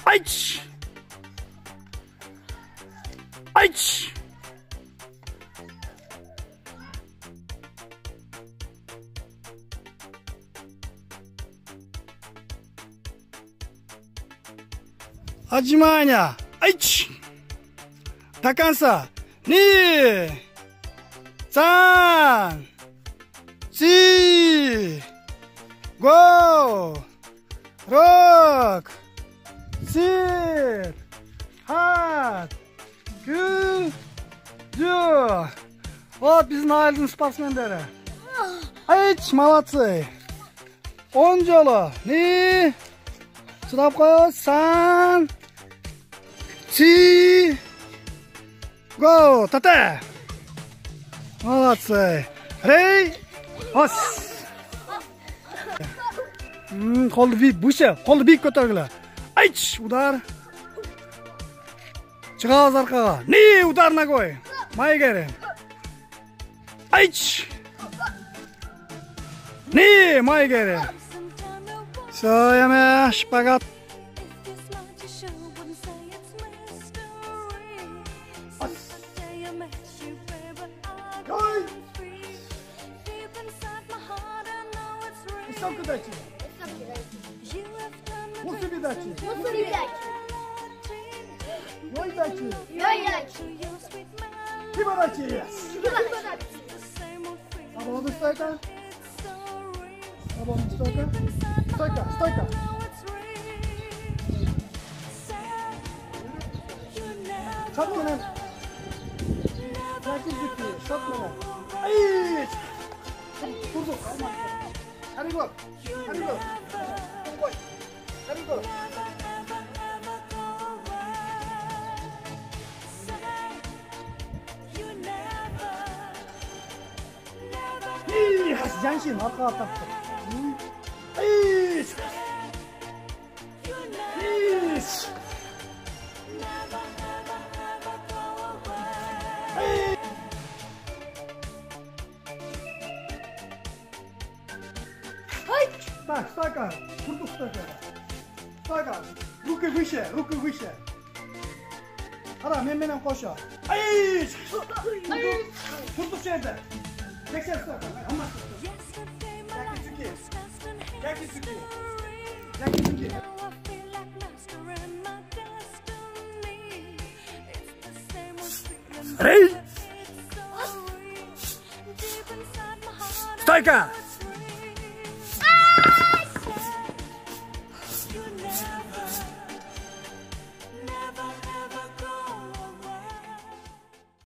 Aiç! Aiç! Отжимания! Aiç! Takansa! Ni! San! Si! Go! Rock! Sit! Hard! Gücü! Вот bizim ailenin sportsmenleri. Aiç! Молодцы! 10 жолу. Ni! Çırap koy. San! Si! Go! Tate! Молодцы! Rey! Os! Qo'lni biy, bo'sha, qo'lni biy ko'targila. Aiç! Udar! Чыгабыз аркага. Ni! Удар ногой! Майгери! Aiç! Ni! Майгери! Все, яме, шпагат. Высоко дайте. Мусор дайте. Ой дайте. Киба дайте. Свободно стойка. Свободно стойка. Стойка. Шотмана. Практически шотмана. Ай! Курдук. Хариго. Ой. Хариго. Janşin arkağa taktı. İç. Так, стойка. Курдук стойка. Стойка. Руки выше. Ара, менен коşa. Айç. Курдук жерде. Сексен стойка. Яки цуки. Рей! Стойка!